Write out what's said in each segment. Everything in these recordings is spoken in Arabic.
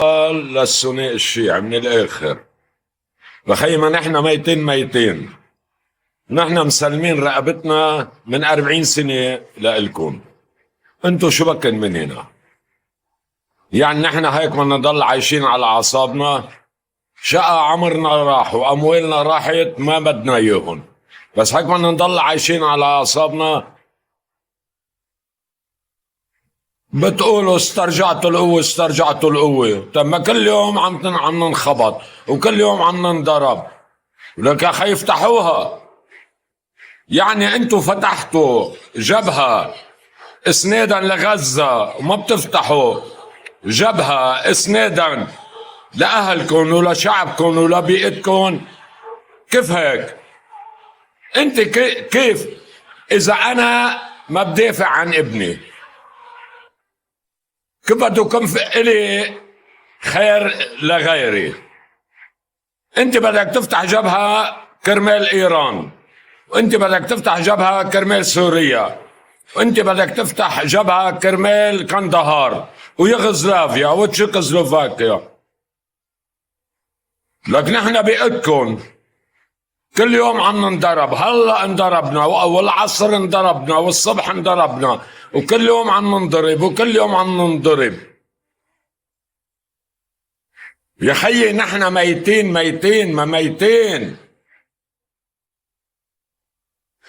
قال للثنائي الشيعي من الاخر بخي ما نحن ميتين نحن مسلمين رقبتنا من 40 سنة لإلكم. انتو شو بكن من هنا؟ يعني نحن هيك بدنا نضل عايشين على اعصابنا؟ شقى عمرنا راح واموالنا راحت ما بدنا اياهم، بس هيك بدنا نضل عايشين على اعصابنا؟ بتقولوا استرجعتوا القوة، طب ما كل يوم عم ننخبط وكل يوم عم ننضرب، ولك يا اخي افتحوها. يعني انتوا فتحتوا جبهة اسنادا لغزة وما بتفتحوا جبهة اسنادا لأهلكم ولشعبكم ولبيئتكم؟ كيف هيك؟ انت كيف اذا انا ما بدافع عن ابني كيف بدكم الي خير لغيري؟ انت بدك تفتح جبهة كرمال ايران، وانت بدك تفتح جبهة كرمال سوريا، وانت بدك تفتح جبهة كرمال كندهار ويوغوسلافيا وتشيكوسلوفاكيا. لك نحن بإيدكم كل يوم عم ننضرب، هلا انضربنا والعصر انضربنا والصبح انضربنا وكل يوم عم ننضرب وكل يوم عم ننضرب. يا خيي نحن ميتين.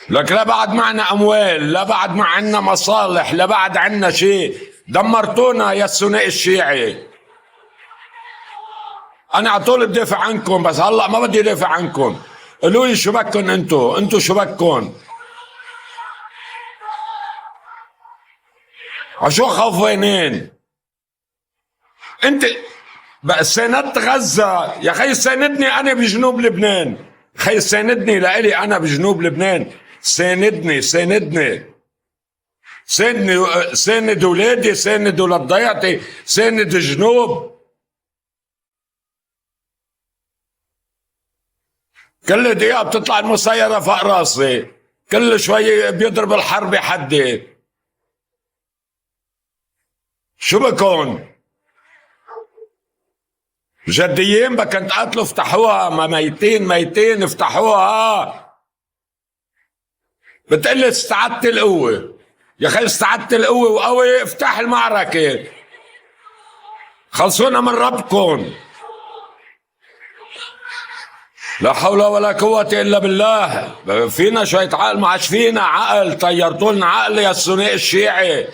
لك لا بعد معنا اموال، لا بعد ما عنا مصالح، لا بعد عنا شيء. دمرتونا يا الثنائي الشيعي. انا على طول بدافع عنكم، بس هلا ما بدي دافع عنكم. قولوا لي شو بكن انتو شو بكن؟ عشو خوفانين؟ انت بقى ساندت غزة يا خي، ساندني انا بجنوب لبنان. خي ساندني لإلي انا بجنوب لبنان، ساند اولادي، ساند ولاد ضيعتي، ساند جنوب. كل دقيقة بتطلع المسيرة فوق راسي، كل شوي بيضرب الحرب حدي. شو بكون؟ جديين بكن تقاتلوا؟ افتحوها. ما ميتين افتحوها. بتقلي استعدت القوة يا خي، استعدت القوة وقوي، افتح المعركة، خلصونا من ربكم. لا حول ولا قوة إلا بالله. فينا شوية عقل؟ ما عادش فينا عقل، طيرتوا لنا عقل يا الثنائي الشيعي.